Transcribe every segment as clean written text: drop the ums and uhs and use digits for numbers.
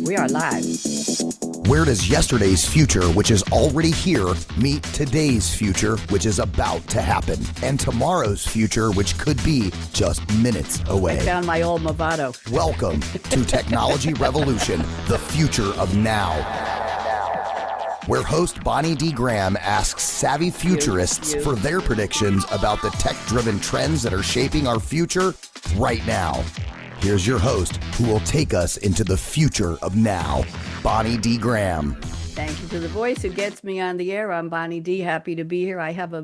We are live. Where does yesterday's future, which is already here, meet today's future, which is about to happen, and tomorrow's future, which could be just minutes away? I found my old Movado. Welcome to Technology Revolution, the future of now, where host Bonnie D. Graham asks savvy futurists for their predictions about the tech-driven trends that are shaping our future right now. Here's your host, who will take us into the future of now, Bonnie D. Graham. Thank you to the voice who gets me on the air. I'm Bonnie D. Happy to be here. I have a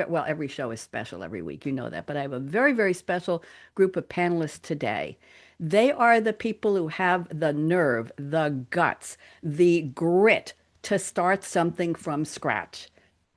well, every show is special every week, you know that, but I have a very, very special group of panelists today. They are the people who have the nerve, the guts, the grit to start something from scratch.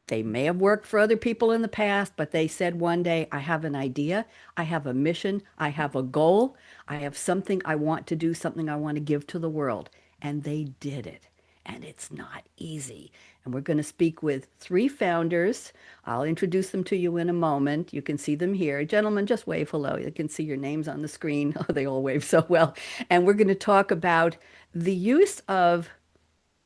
They may have worked for other people in the past, but they said one day, I have an idea, I have a mission, I have a goal, I have something I want to do, something I want to give to the world. And they did it. And it's not easy. And we're going to speak with three founders. I'll introduce them to you in a moment. You can see them here. Gentlemen, just wave hello. You can see your names on the screen. Oh, they all wave so well. And we're going to talk about the use of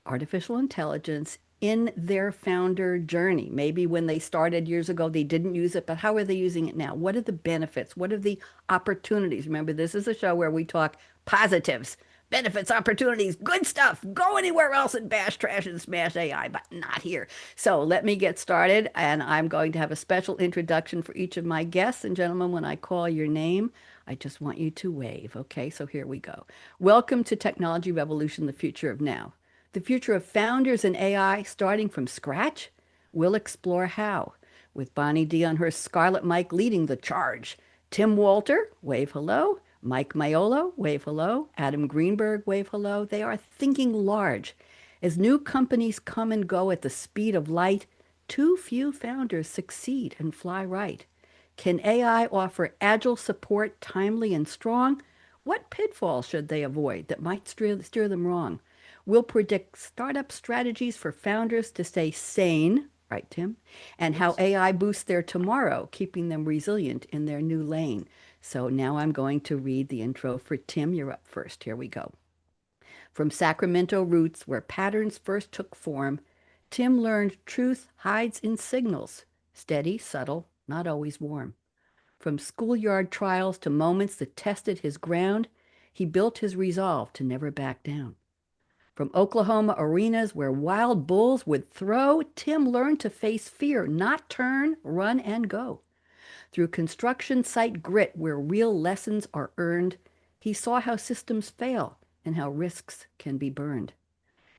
artificial intelligence in their founder journey. Maybe when they started years ago, they didn't use it, but how are they using it now? What are the benefits? What are the opportunities? Remember, this is a show where we talk positives, benefits, opportunities, good stuff. Go anywhere else and bash, trash, and smash AI, but not here. So let me get started, and I'm going to have a special introduction for each of my guests. And gentlemen, when I call your name, I just want you to wave, okay? So here we go. Welcome to Technology Revolution, the future of now. The future of founders in AI starting from scratch? We'll explore how, with Bonnie D on her Scarlett Mic leading the charge. Tim Wolter, wave hello. Mike Maiolo, wave hello. Adam Greenberg, wave hello. They are thinking large. As new companies come and go at the speed of light, too few founders succeed and fly right. Can AI offer agile support timely and strong? What pitfalls should they avoid that might steer them wrong? We'll predict startup strategies for founders to stay sane, right, Tim? And how AI boosts their tomorrow, keeping them resilient in their new lane. So now I'm going to read the intro for Tim. You're up first. Here we go. From Sacramento roots, where patterns first took form, Tim learned truth hides in signals, steady, subtle, not always warm. From schoolyard trials to moments that tested his ground, he built his resolve to never back down. From Oklahoma arenas where wild bulls would throw, Tim learned to face fear, not turn, run, and go. Through construction site grit where real lessons are earned, he saw how systems fail and how risks can be burned.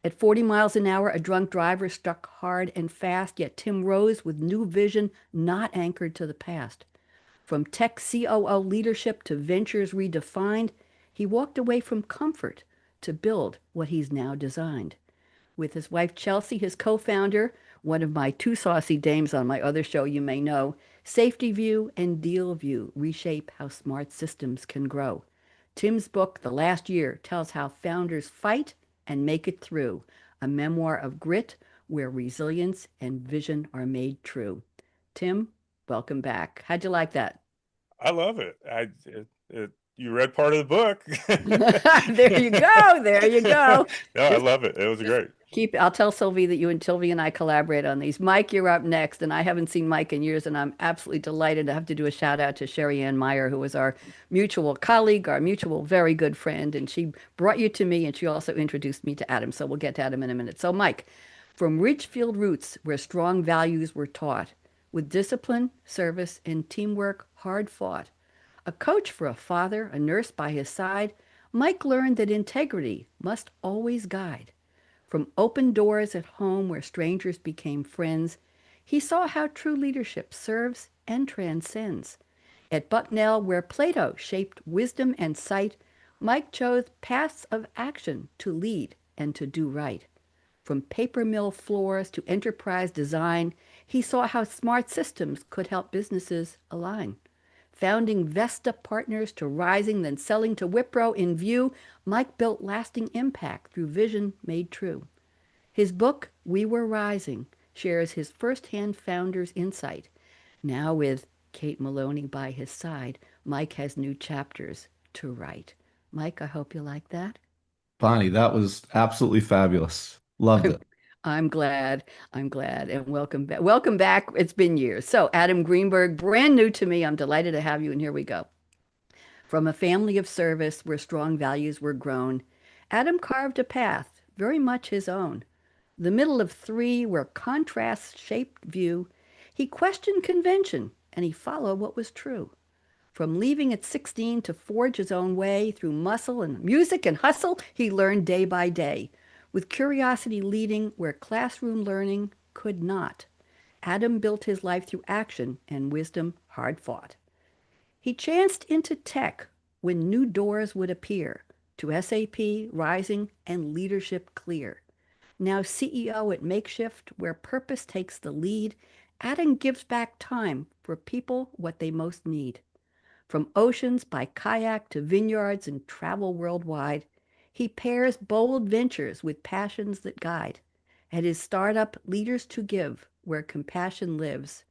At 40 miles an hour, a drunk driver struck hard and fast, yet Tim rose with new vision, not anchored to the past. From tech COO leadership to ventures redefined, he walked away from comfort to build what he's now designed. With his wife Chelsea, his co-founder, one of my two saucy dames on my other show you may know, Safety View and Deal View reshape how smart systems can grow. Tim's book, The Last Year, tells how founders fight and make it through, a memoir of grit where resilience and vision are made true. Tim, welcome back. How'd you like that? I love it. You read part of the book. There you go. There you go. No, I love it. It was great. I'll tell Sylvie that Sylvie and I collaborate on these. Mike, you're up next, and I haven't seen Mike in years, and I'm absolutely delighted to have to do a shout out to Sherry Ann Meyer, who was our mutual colleague, our mutual very good friend, and she brought you to me, and she also introduced me to Adam, so we'll get to Adam in a minute. So Mike, from Ridgefield roots where strong values were taught, with discipline, service, and teamwork hard fought, a coach for a father, a nurse by his side, Mike learned that integrity must always guide. From open doors at home where strangers became friends, he saw how true leadership serves and transcends. At Bucknell, where Plato shaped wisdom and sight, Mike chose paths of action to lead and to do right. From paper mill floors to enterprise design, he saw how smart systems could help businesses align. Founding Vesta Partners to rising, then selling to Wipro in View, Mike built lasting impact through vision made true. His book, We Were Rising, shares his firsthand founder's insight. Now with Kate Maloney by his side, Mike has new chapters to write. Mike, I hope you like that. Bonnie, that was absolutely fabulous. Loved I'm, it. I'm glad. I'm glad. And welcome back. Welcome back. It's been years. So, Adam Greenberg, brand new to me. I'm delighted to have you. And here we go. From a family of service where strong values were grown, Adam carved a path very much his own. The middle of three where contrasts shaped view, he questioned convention and he followed what was true. From leaving at 16 to forge his own way through muscle and music and hustle, he learned day by day, with curiosity leading where classroom learning could not. Adam built his life through action and wisdom hard fought. He chanced into tech when new doors would appear to SAP, rising, and leadership clear. Now CEO at Makeshift, where purpose takes the lead, Adam gives back time for people what they most need. From oceans by kayak to vineyards and travel worldwide, he pairs bold ventures with passions that guide. At his startup, Leaders to Give, where compassion lives,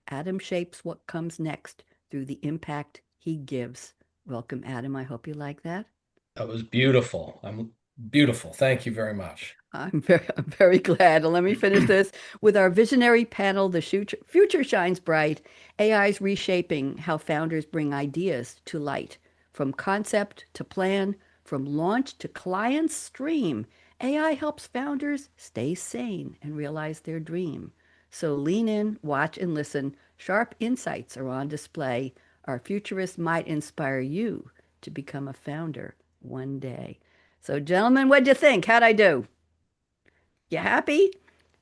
Adam shapes what comes next through the impact he gives. Welcome, Adam. I hope you like that. That was beautiful. I'm beautiful. Thank you very much. I'm very glad. And let me finish this with our visionary panel. The future shines bright. AI's reshaping how founders bring ideas to light. From concept to plan, from launch to client stream, AI helps founders stay sane and realize their dream. So lean in, watch, and listen. Sharp insights are on display. Our futurists might inspire you to become a founder one day. So, gentlemen, what'd you think? How'd I do? You happy?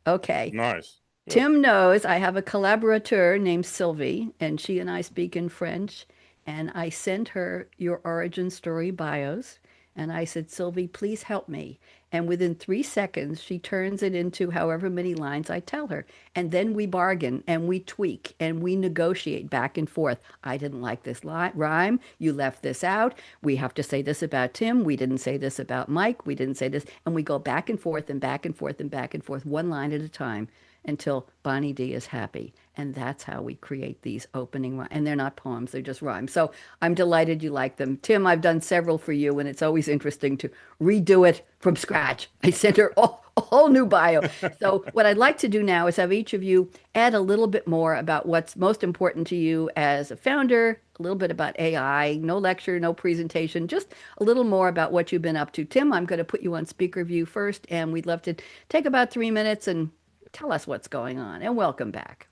Okay. Nice. Good. Tim knows I have a collaborateur named Sylvie, and she and I speak in French. And I sent her your origin story bios. And I said, Sylvie, please help me. And within 3 seconds, she turns it into however many lines I tell her. And then we bargain and we tweak and we negotiate back and forth. I didn't like this rhyme. You left this out. We have to say this about Tim. We didn't say this about Mike. We didn't say this. And we go back and forth and back and forth and back and forth, one line at a time until Bonnie D is happy. And that's how we create these opening rhymes. And they're not poems, they're just rhymes. So I'm delighted you like them. Tim, I've done several for you, and it's always interesting to redo it from scratch. I sent her a whole new bio. So what I'd like to do now is have each of you add a little bit more about what's most important to you as a founder, a little bit about AI, no lecture, no presentation, just a little more about what you've been up to. Tim, I'm going to put you on speaker view first, and we'd love to take about 3 minutes and tell us what's going on, and welcome back.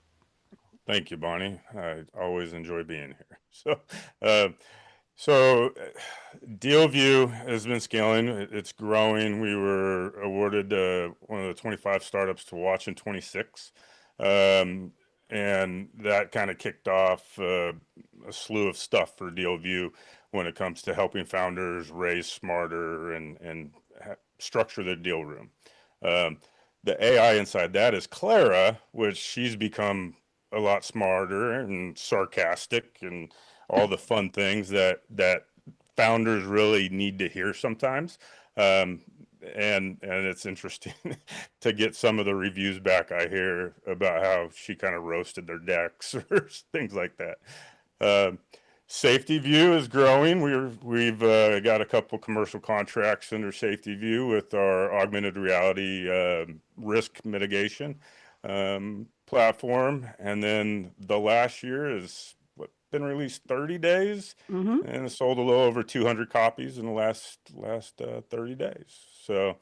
Thank you, Bonnie. I always enjoy being here. So DealView has been scaling. It's growing. We were awarded one of the 25 startups to watch in 26. And that kind of kicked off a slew of stuff for DealView when it comes to helping founders raise smarter and structure their deal room. The AI inside that is Clara, which she's become a lot smarter and sarcastic and all the fun things that founders really need to hear sometimes. And it's interesting to get some of the reviews back I hear about how she kind of roasted their decks or things like that. Safety View is growing. We've got a couple commercial contracts under Safety View with our augmented reality risk mitigation platform. And then the last year has been released 30 days and it sold a little over 200 copies in the last 30 days. So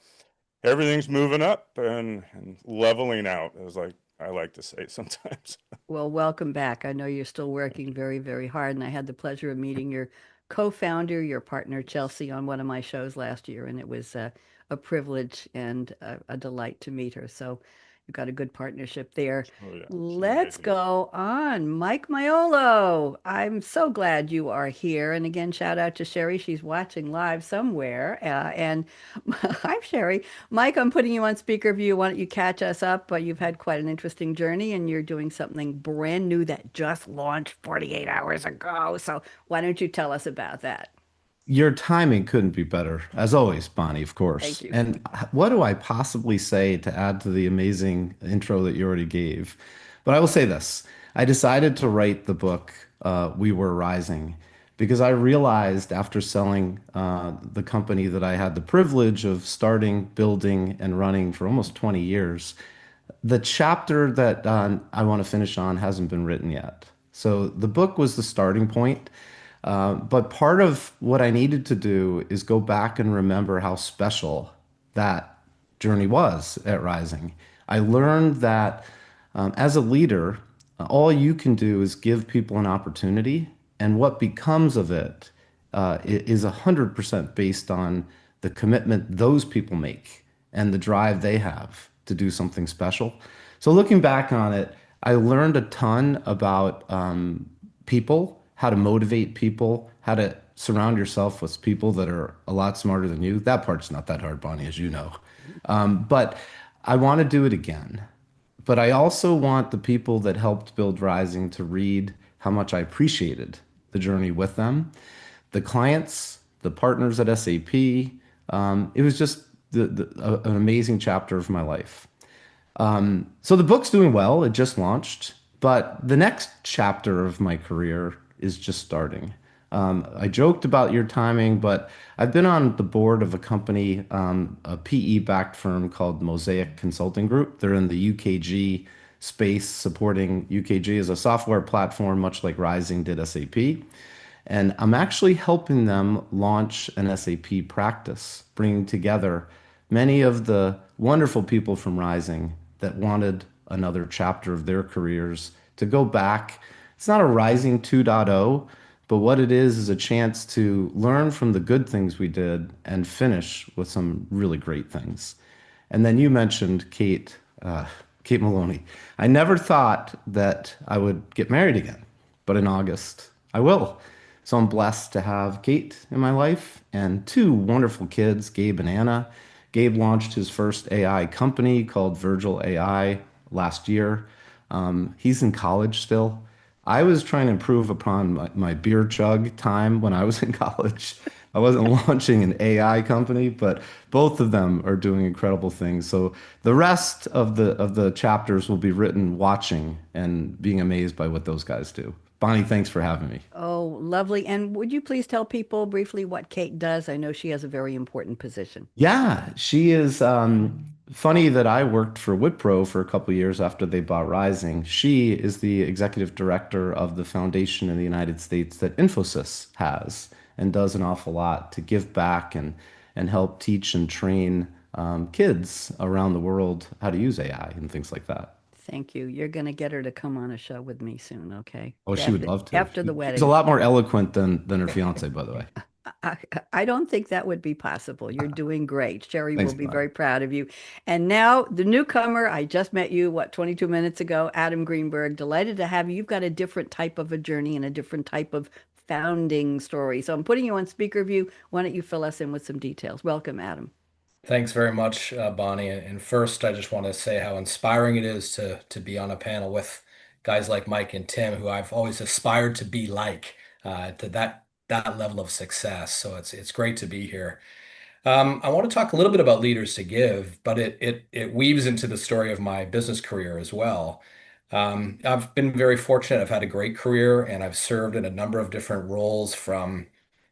everything's moving up and leveling out, as I like to say sometimes. Well, welcome back. I know you're still working very, very hard, and I had the pleasure of meeting your co-founder, your partner, Chelsea, on one of my shows last year, and it was a privilege and a delight to meet her. So you've got a good partnership there. Oh, yeah. Let's go on. Mike Maiolo, I'm so glad you are here. And again, shout out to Sherry. She's watching live somewhere. And hi, Sherry. Mike, I'm putting you on speaker view. Why don't you catch us up? You've had quite an interesting journey and you're doing something brand new that just launched 48 hours ago. So why don't you tell us about that? Your timing couldn't be better, as always, Bonnie, of course. Thank you. And what do I possibly say to add to the amazing intro that you already gave? But I will say this. I decided to write the book, We Were Rising, because I realized after selling the company that I had the privilege of starting, building, and running for almost 20 years, the chapter that I want to finish on hasn't been written yet. So the book was the starting point. But part of what I needed to do is go back and remember how special that journey was at Rising. I learned that as a leader, all you can do is give people an opportunity, and what becomes of it is 100% based on the commitment those people make and the drive they have to do something special. So looking back on it, I learned a ton about people, how to motivate people, how to surround yourself with people that are a lot smarter than you. That part's not that hard, Bonnie, as you know. But I want to do it again. But I also want the people that helped build Rising to read how much I appreciated the journey with them, the clients, the partners at SAP. It was just an amazing chapter of my life. So the book's doing well. It just launched, but the next chapter of my career is just starting. I joked about your timing, but I've been on the board of a company, a PE-backed firm called Mosaic Consulting Group. They're in the UKG space, supporting UKG as a software platform, much like Rising did SAP. And I'm actually helping them launch an SAP practice, bringing together many of the wonderful people from Rising that wanted another chapter of their careers to go back. It's not a Rising 2.0, but what it is a chance to learn from the good things we did and finish with some really great things. And then you mentioned Kate Maloney. I never thought that I would get married again, but in August I will. So I'm blessed to have Kate in my life and two wonderful kids, Gabe and Anna. Gabe launched his first AI company called Virgil AI last year. He's in college still. I was trying to improve upon my beer chug time when I was in college. I wasn't launching an AI company, but both of them are doing incredible things. So the rest of the chapters will be written watching and being amazed by what those guys do. Bonnie, thanks for having me. Oh, lovely. And would you please tell people briefly what Kate does? I know she has a very important position. Yeah, she is funny that I worked for Wipro for a couple of years after they bought Rising. She is the executive director of the foundation in the United States that Infosys has and does an awful lot to give back and help teach and train kids around the world how to use AI and things like that. Thank you. You're going to get her to come on a show with me soon, okay? Oh, she would love to. After the She's a wedding. lot more eloquent than her fiance, by the way. I, I don't think that would be possible. You're doing great. Sherry will Thanks, be Bonnie. very proud of you. And now the newcomer, I just met you, 22 minutes ago, Adam Greenberg. Delighted to have you. You've got a different type of a journey and a different type of founding story. So I'm putting you on speaker view. Why don't you fill us in with some details? Welcome, Adam. Thanks very much, Bonnie. And first, I just want to say how inspiring it is to be on a panel with guys like Mike and Tim, who I've always aspired to be like, to that level of success. So it's great to be here. I want to talk a little bit about leaders to give, but it weaves into the story of my business career as well. I've been very fortunate. I've had a great career, and I've served in a number of different roles from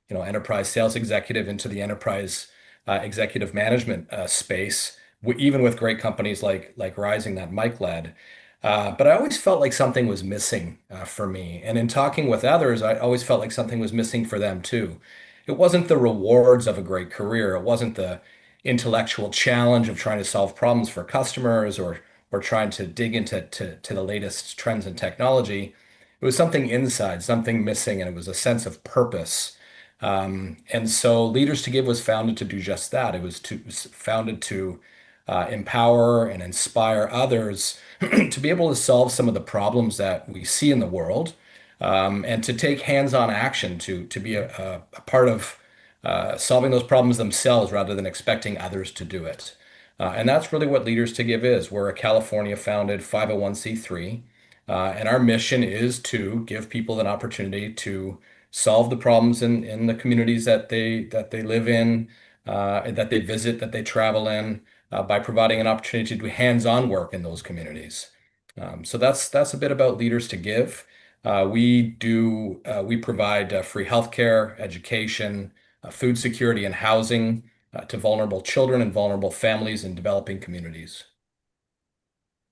enterprise sales executive into the enterprise executive management space, even with great companies like Rising that Mike led. But I always felt like something was missing for me. And in talking with others, I always felt like something was missing for them too. It wasn't the rewards of a great career. It wasn't the intellectual challenge of trying to solve problems for customers or trying to dig into to the latest trends in technology. It was something inside, something missing, and it was a sense of purpose. And so Leaders to Give was founded to do just that. It was founded to empower and inspire others to be able to solve some of the problems that we see in the world, and to take hands-on action to be a part of solving those problems themselves rather than expecting others to do it. And that's really what Leaders to Give is. We're a California founded 501(c)(3, and our mission is to give people an opportunity to solve the problems in the communities that they live in, that they visit, that they travel in, by providing an opportunity to do hands-on work in those communities. So that's a bit about Leaders to Give. We provide free healthcare, education, food security, and housing to vulnerable children and vulnerable families in developing communities.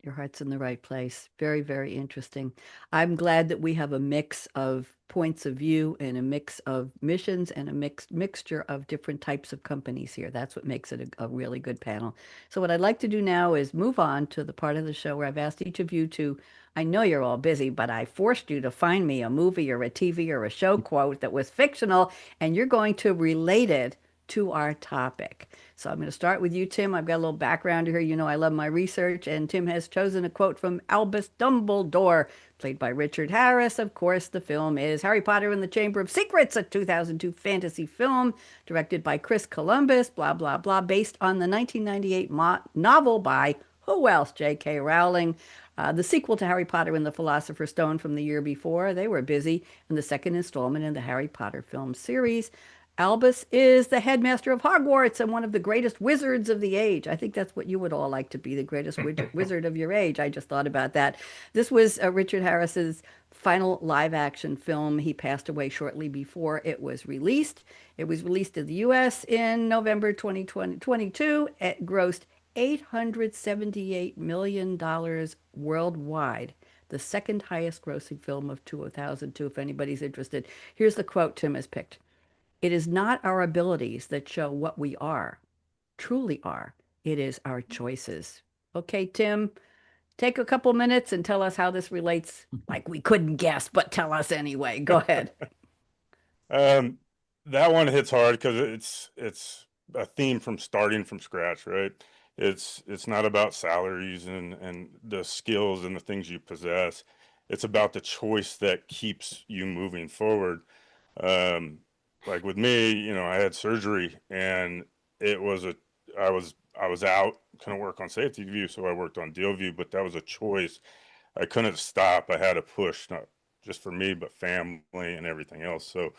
Your heart's in the right place. Very, very interesting. I'm glad that we have a mix of points of view and a mix of missions and a mixture of different types of companies here. That's what makes it a really good panel. So what I'd like to do now is move on to the part of the show where I've asked each of you to, I know you're all busy, but I forced you to find me a movie or a TV or a show quote that was fictional, and you're going to relate it to our topic. So I'm going to start with you, Tim. I've got a little background here. You know, I love my research, and Tim has chosen a quote from Albus Dumbledore, played by Richard Harris. Of course, the film is Harry Potter and the Chamber of Secrets, a 2002 fantasy film directed by Chris Columbus, blah, blah, blah, based on the 1998 novel by who else? J.K. Rowling. The sequel to Harry Potter and the Philosopher's Stone from the year before. They were busy, and the second installment in the Harry Potter film series. Albus is the headmaster of Hogwarts and one of the greatest wizards of the age. I think that's what you would all like to be, the greatest wizard of your age. I just thought about that. This was Richard Harris's final live action film. He passed away shortly before it was released. It was released in the US in November 2022. It grossed $878 million worldwide, the second highest grossing film of 2002, if anybody's interested. Here's the quote Tim has picked. It is not our abilities that show what we are, truly are. It is our choices. Okay, Tim, take a couple minutes and tell us how this relates. Like we couldn't guess, but tell us anyway. Go ahead. Um, that one hits hard because it's a theme from starting from scratch, right? It's not about salaries and the skills and the things you possess. It's about the choice that keeps you moving forward. Um, like with me, you know, I had surgery and it was a I was out, couldn't work on safety view, so I worked on deal view, but that was a choice. I couldn't stop. I had to push, not just for me, but family and everything else. So,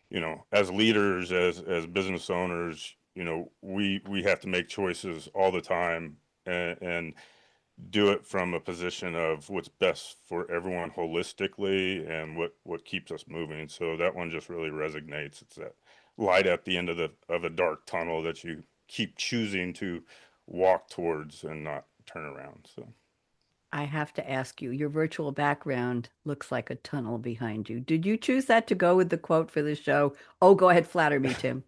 you know, as leaders, as business owners, you know, we have to make choices all the time and do it from a position of what's best for everyone holistically and what keeps us moving. So that one just really resonates. It's that light at the end of a dark tunnel that you keep choosing to walk towards and not turn around. So I have to ask you, your virtual background looks like a tunnel behind you. Did you choose that to go with the quote for the show? Oh, go ahead, flatter me, Tim.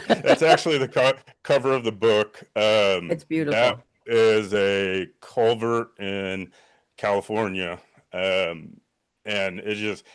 that's actually the cover of the book. It's That beautiful. is a culvert in California. And it just,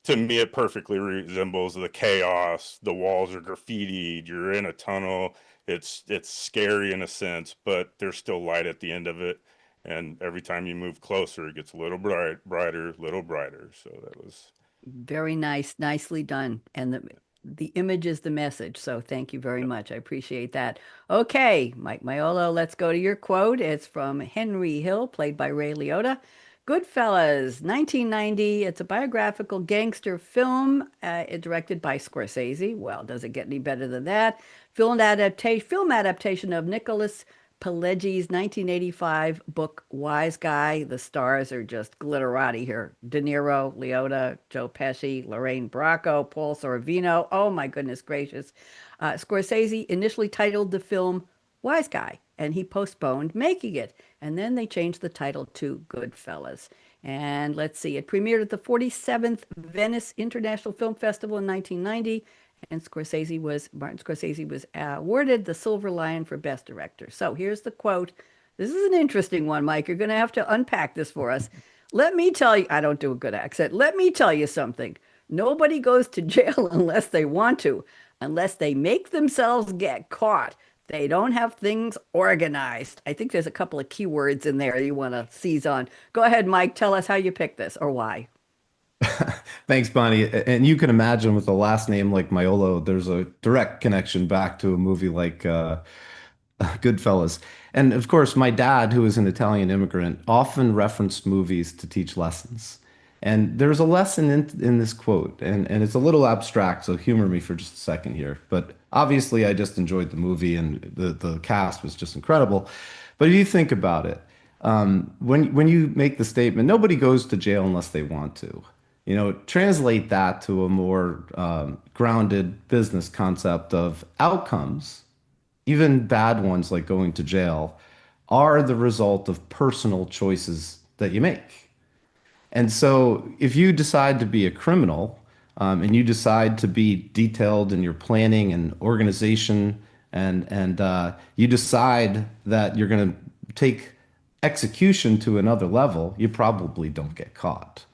to me, it perfectly resembles the chaos. The walls are graffitied. You're in a tunnel. It's scary in a sense, but there's still light at the end of it. And every time you move closer, it gets a little brighter, little brighter. So that was, Very nice, nicely done. And the image is the message. So thank you very yeah. much. I appreciate that. Okay, Mike Maiolo, let's go to your quote. It's from Henry Hill, played by Ray Liotta. Goodfellas, 1990. It's a biographical gangster film directed by Scorsese. Well, does it get any better than that? Film adaptation of Nicholas Pileggi's 1985 book Wise Guy. The stars are just glitterati here. De Niro, Liotta, Joe Pesci, Lorraine Bracco, Paul Sorvino. Oh my goodness gracious. Scorsese initially titled the film Wise Guy, and he postponed making it. And then they changed the title to Goodfellas. And let's see, it premiered at the 47th Venice International Film Festival in 1990, and Martin Scorsese was awarded the Silver Lion for Best Director. So here's the quote. This is an interesting one, Mike. You're going to have to unpack this for us. Let me tell you, I don't do a good accent. Let me tell you something. Nobody goes to jail unless they want to, unless they make themselves get caught. They don't have things organized. I think there's a couple of keywords in there you want to seize on. Go ahead, Mike. Tell us how you picked this or why. Thanks, Bonnie. And you can imagine with a last name like Maiolo, there's a direct connection back to a movie like Goodfellas. And of course, my dad, who is an Italian immigrant, often referenced movies to teach lessons. And there's a lesson in this quote, and it's a little abstract, so humor me for just a second here. But obviously, I just enjoyed the movie, and the cast was just incredible. But if you think about it, when you make the statement, nobody goes to jail unless they want to. Translate that to a more grounded business concept of outcomes, even bad ones like going to jail, are the result of personal choices that you make. And so if you decide to be a criminal, and you decide to be detailed in your planning and organization, and you decide that you're going to take execution to another level, you probably don't get caught.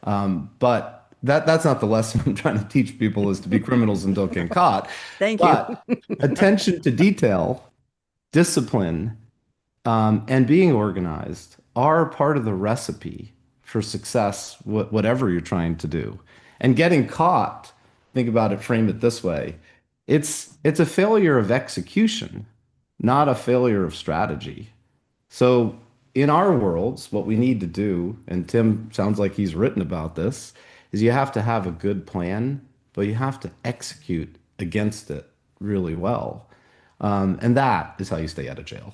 But that's not the lesson I'm trying to teach people is to be criminals and don't get caught. Thank you. But attention to detail, discipline, and being organized are part of the recipe for success, whatever you're trying to do. And getting caught, think about it, frame it this way. It's a failure of execution, not a failure of strategy. So in our worlds, what we need to do, and Tim sounds like he's written about this, is you have to have a good plan, but you have to execute against it really well. And that is how you stay out of jail.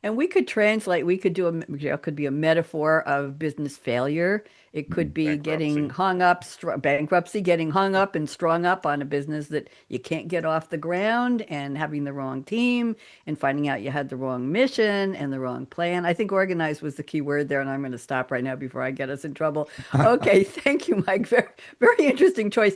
And we could translate, we could do it could be a metaphor of business failure. It could be getting Bankruptcy. hung up, bankruptcy, getting hung up and strung up on a business that you can't get off the ground and having the wrong team and finding out you had the wrong mission and the wrong plan. I think organized was the key word there, and I'm going to stop right now before I get us in trouble. Okay, thank you, Mike. Very, very interesting choice.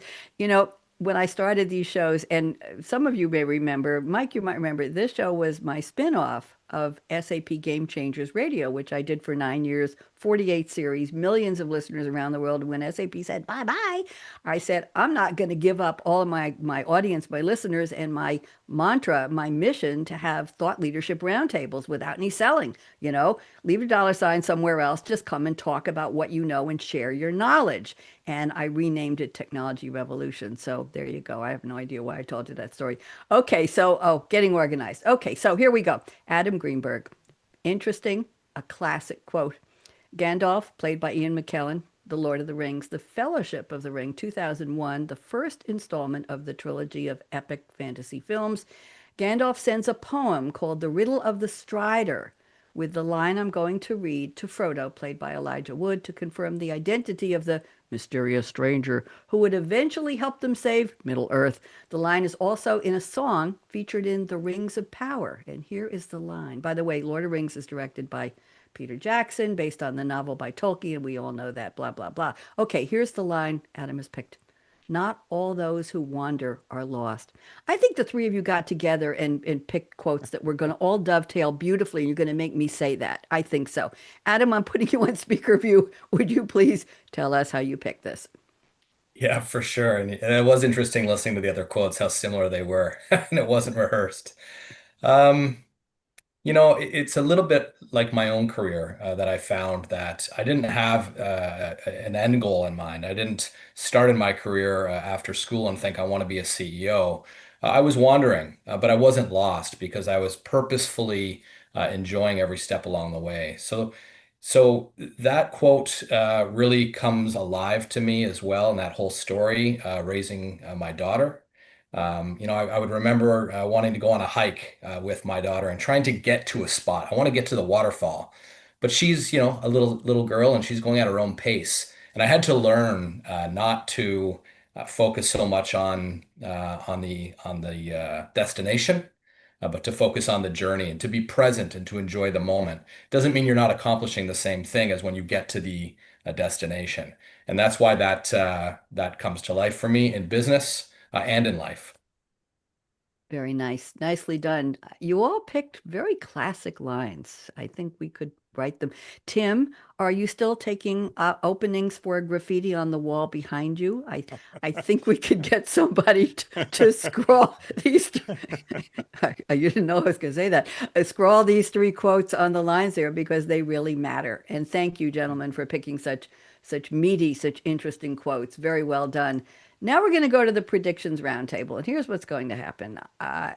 When I started these shows, and some of you may remember, Mike, you might remember, this show was my spin-off of SAP Game Changers Radio, which I did for 9 years, 48 series, millions of listeners around the world. And when SAP said bye-bye, I said, I'm not going to give up all of my audience, my listeners, and my mantra, my mission to have thought leadership roundtables without any selling. Leave a dollar sign somewhere else, just come and talk about what you know and share your knowledge. And I renamed it Technology Revolution. So there you go. I have no idea why I told you that story. Okay, so, getting organized. Okay, so here we go. Adam Greenberg. Interesting, a classic quote. Gandalf, played by Ian McKellen, The Lord of the Rings, The Fellowship of the Ring, 2001, the first installment of the trilogy of epic fantasy films. Gandalf sends a poem called The Riddle of the Strider, with the line I'm going to read to Frodo, played by Elijah Wood, to confirm the identity of the mysterious stranger who would eventually help them save Middle-earth. The line is also in a song featured in The Rings of Power. And here is the line. By the way, Lord of the Rings is directed by Peter Jackson, based on the novel by Tolkien. We all know that, blah, blah, blah. Okay, here's the line Adam has picked. Not all those who wander are lost. I think the three of you got together and picked quotes that were going to all dovetail beautifully, and you're going to make me say that. I think so. Adam, I'm putting you on speaker view. Would you please tell us how you picked this? Yeah, for sure. And it was interesting listening to the other quotes, how similar they were, and it wasn't rehearsed. Um, it's a little bit like my own career that I found that I didn't have an end goal in mind. I didn't start in my career after school and think I want to be a CEO. I was wandering, but I wasn't lost because I was purposefully enjoying every step along the way. So that quote really comes alive to me as well, and that whole story raising my daughter. I would remember wanting to go on a hike with my daughter and trying to get to a spot. I want to get to the waterfall, but she's, a little girl and she's going at her own pace. And I had to learn not to focus so much on the destination, but to focus on the journey and to be present and to enjoy the moment. Doesn't mean you're not accomplishing the same thing as when you get to the destination. And that's why that comes to life for me in business and in life. Very nice. Nicely done. You all picked very classic lines. I think we could write them. Tim, are you still taking openings for graffiti on the wall behind you? I think we could get somebody to scroll these. You didn't know I was going to say that. Scroll these three quotes on the lines there because they really matter. And thank you, gentlemen, for picking such meaty, such interesting quotes. Very well done. Now we're going to go to the predictions roundtable, and here's what's going to happen.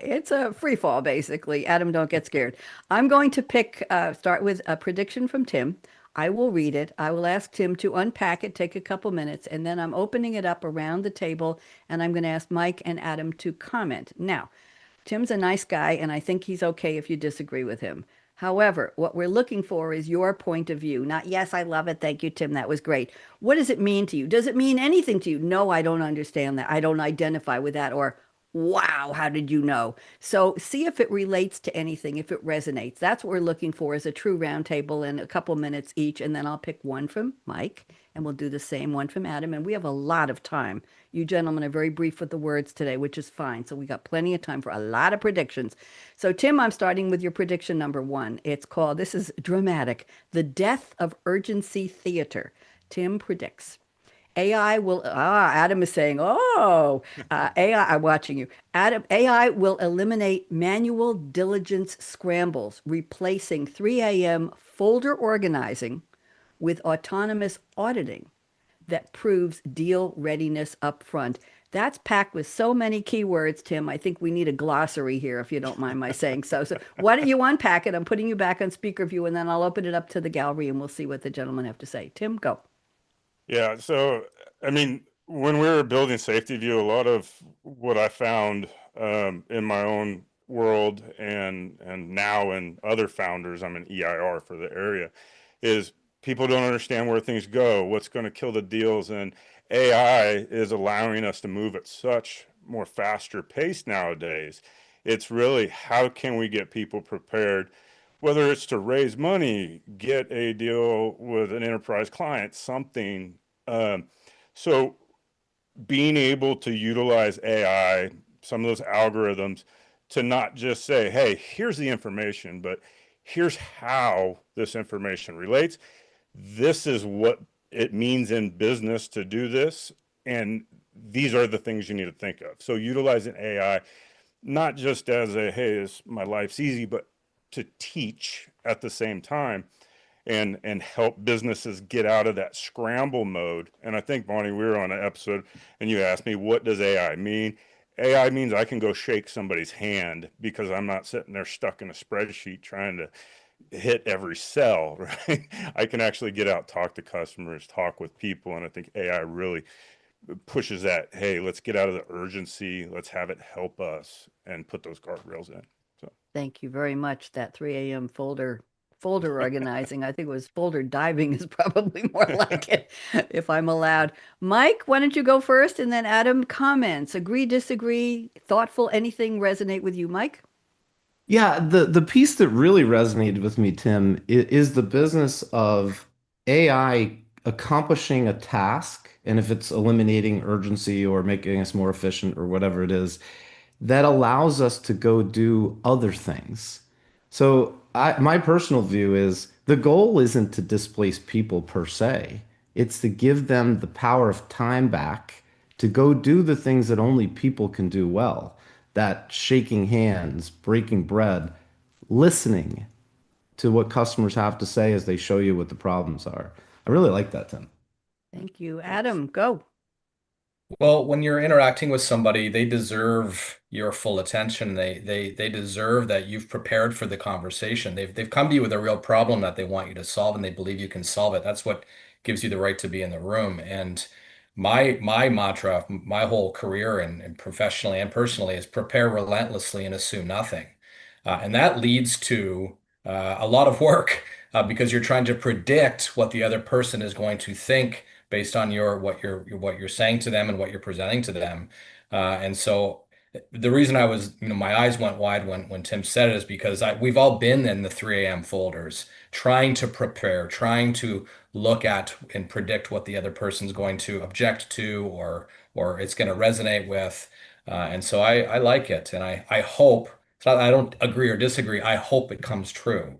It's a free fall, basically. Adam, don't get scared. I'm going to start with a prediction from Tim. I will read it. I will ask Tim to unpack it, take a couple minutes, and then I'm opening it up around the table, and I'm going to ask Mike and Adam to comment. Now, Tim's a nice guy, and I think he's okay if you disagree with him. However, what we're looking for is your point of view. Not, yes, I love it. Thank you, Tim. That was great. What does it mean to you? Does it mean anything to you? No, I don't understand that. I don't identify with that. Or, wow, how did you know? So see if it relates to anything, if it resonates. That's what we're looking for is a true roundtable in a couple minutes each. And then I'll pick one from Mike and we'll do the same one from Adam. And we have a lot of time. You gentlemen are very brief with the words today, which is fine. So we got plenty of time for a lot of predictions. So, Tim, I'm starting with your prediction number one. It's called, this is dramatic, The Death of Urgency Theater. Tim predicts AI will, Adam is saying, AI, I'm watching you. Adam, AI will eliminate manual diligence scrambles, replacing 3 a.m. folder organizing with autonomous auditing that proves deal readiness up front. That's packed with so many keywords, Tim. I think we need a glossary here, if you don't mind my saying so. So why don't you unpack it? I'm putting you back on speaker view, and then I'll open it up to the gallery, and we'll see what the gentlemen have to say. Tim, go. Yeah. So, I mean, when we were building Safety View, a lot of what I found in my own world and now in other founders, I'm an EIR for the area, is people don't understand where things go, what's going to kill the deals. And AI is allowing us to move at such more faster pace nowadays. It's really how can we get people prepared, whether it's to raise money, get a deal with an enterprise client, something. Um, so being able to utilize AI, some of those algorithms, to not just say, hey, here's the information, but here's how this information relates. This is what it means in business to do this. And these are the things you need to think of. So utilizing AI, not just as a, hey, my life's easy, but to teach at the same time and help businesses get out of that scramble mode. And I think, Bonnie, we were on an episode and you asked me, what does AI mean? AI means I can go shake somebody's hand because I'm not sitting there stuck in a spreadsheet trying to hit every cell, right? I can actually get out, talk to customers, talk with people. And I think AI really pushes that, hey, let's get out of the urgency. Let's have it help us and put those guardrails in. So Thank you very much. That 3 a.m. folder organizing. I think it was folder diving is probably more like it, if I'm allowed. Mike, why don't you go first and then Adam comments. Agree, disagree, thoughtful, anything resonate with you, Mike? Yeah, the piece that really resonated with me, Tim, is the business of AI accomplishing a task, and if it's eliminating urgency or making us more efficient or whatever it is, that allows us to go do other things. So my personal view is the goal isn't to displace people per se. It's to give them the power of time back to go do the things that only people can do well. That shaking hands, breaking bread, listening to what customers have to say as they show you what the problems are. I really like that, Tim. Thank you. thanks. Adam, go. Well, when you're interacting with somebody, they deserve your full attention. They deserve that you've prepared for the conversation. They've come to you with a real problem that they want you to solve, and they believe you can solve it. That's what gives you the right to be in the room. And my mantra, my whole career and professionally and personally is prepare relentlessly and assume nothing. And that leads to a lot of work because you're trying to predict what the other person is going to think based on what you're saying to them and what you're presenting to them. And so the reason I was, my eyes went wide when Tim said it is because we've all been in the 3 a.m. folders, trying to prepare, trying to look at and predict what the other person's going to object to or it's going to resonate with. And so I like it, and I hope. It's not, I don't agree or disagree. I hope it comes true.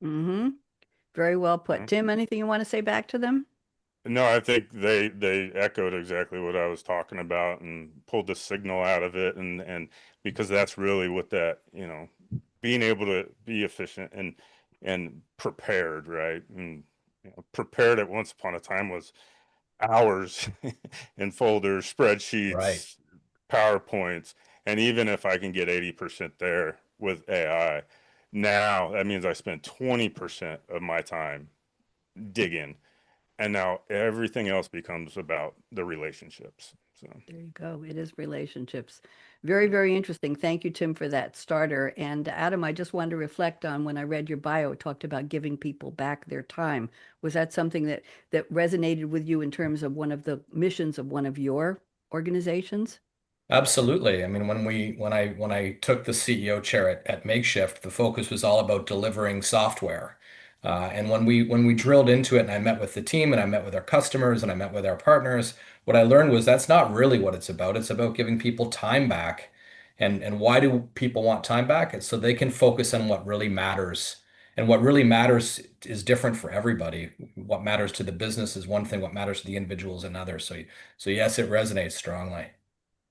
Mm-hmm. Very well put. Mhm. Tim, anything you want to say back to them? No, I think they echoed exactly what I was talking about and pulled the signal out of it, and because that's really what that, being able to be efficient and prepared, right? And prepared at once upon a time was hours in folders, Right. spreadsheets, PowerPoints, and even if I can get 80% there with AI, now that means I spend 20% of my time digging and now everything else becomes about the relationships. So There you go. It is relationships. Very, very interesting. Thank you, Tim, for that starter. And Adam, I just wanted to reflect on when I read your bio, it talked about giving people back their time. Was that something that resonated with you in terms of one of the missions of one of your organizations? Absolutely. I mean, when I took the CEO chair at Makeshift, the focus was all about delivering software. And when we drilled into it, and I met with the team, and I met with our customers, and I met with our partners, what I learned was that's not really what it's about. It's about giving people time back. And why do people want time back? It's so they can focus on what really matters. And what really matters is different for everybody. What matters to the business is one thing. What matters to the individual is another. So yes, it resonates strongly.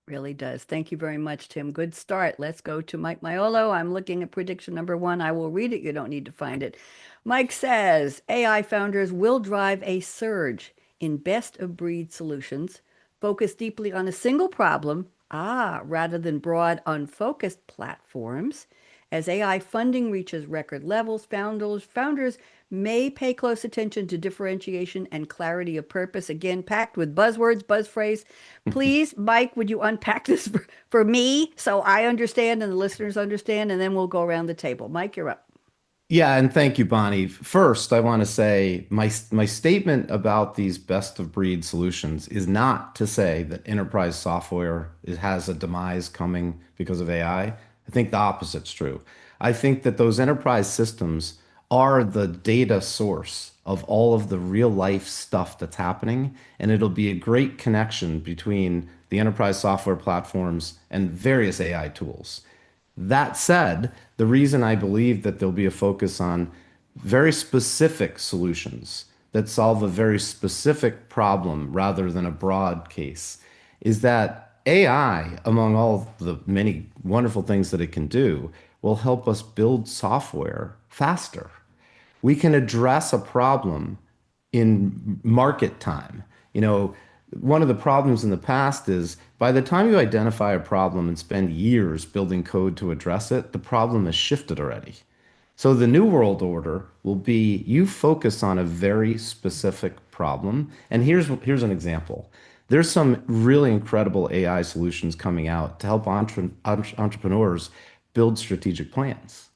Really does. Thank you very much, Tim. Good start. Let's go to Mike Maiolo. I'm looking at prediction number one. I will read it. You don't need to find it. Mike says AI founders will drive a surge in best of breed solutions, focus deeply on a single problem, rather than broad, unfocused platforms. As AI funding reaches record levels, founders may pay close attention to differentiation and clarity of purpose. Again, packed with buzzwords, buzz phrase. Please, Mike, would you unpack this for me so I understand and the listeners understand, and then we'll go around the table. Mike, you're up. Yeah, and thank you, Bonnie. First, I want to say my statement about these best of breed solutions is not to say that enterprise software has a demise coming because of AI. I think the opposite's true. I think that those enterprise systems are the data source of all of the real life stuff that's happening, and it'll be a great connection between the enterprise software platforms and various AI tools. That said, the reason I believe that there'll be a focus on very specific solutions that solve a very specific problem rather than a broad case is that AI, among all the many wonderful things that it can do, will help us build software faster. We can address a problem in market time. You know, one of the problems in the past is by the time you identify a problem and spend years building code to address it, the problem has shifted already. So the new world order will be you focus on a very specific problem. And here's an example. There's some really incredible AI solutions coming out to help entrepreneurs build strategic plans.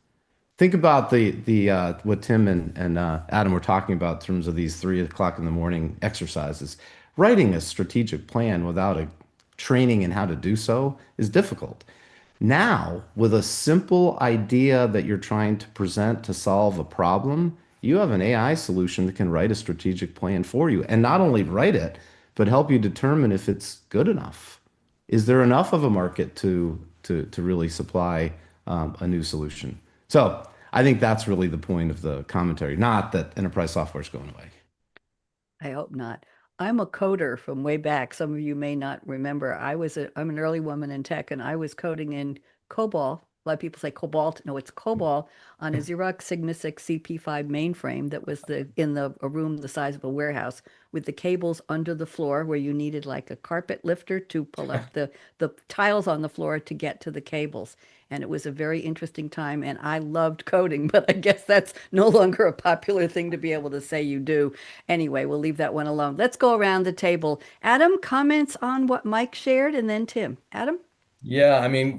Think about the what Tim and Adam were talking about in terms of these 3 o'clock in the morning exercises. Writing a strategic plan without a training in how to do so is difficult. Now, with a simple idea that you're trying to present to solve a problem, you have an AI solution that can write a strategic plan for you, and not only write it, but help you determine if it's good enough. Is there enough of a market to really supply a new solution? So I think that's really the point of the commentary, not that enterprise software is going away. I hope not. I'm a coder from way back. Some of you may not remember. I'm an early woman in tech, and I was coding in COBOL. A lot of people say Cobalt. No, it's COBOL on a Xerox Sigma 6 CP5 mainframe that was in a room the size of a warehouse with the cables under the floor where you needed like a carpet lifter to pull up the tiles on the floor to get to the cables. And it was a very interesting time, and I loved coding, but I guess that's no longer a popular thing to be able to say you do. Anyway, we'll leave that one alone. Let's go around the table. Adam, comments on what Mike shared, and then Tim. Adam? Yeah, I mean,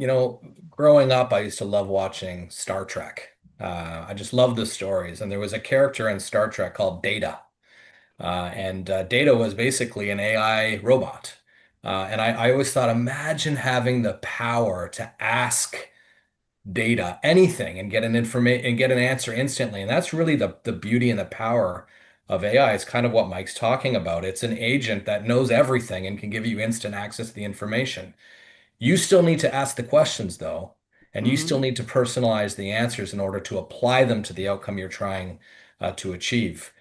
growing up, I used to love watching Star Trek. I just loved the stories. And there was a character in Star Trek called Data. And Data was basically an AI robot. And I always thought, imagine having the power to ask Data anything and get an answer instantly. And that's really the beauty and the power of AI. It's kind of what Mike's talking about. It's an agent that knows everything and can give you instant access to the information. You still need to ask the questions though, and you Hmm. still need to personalize the answers in order to apply them to the outcome you're trying to achieve.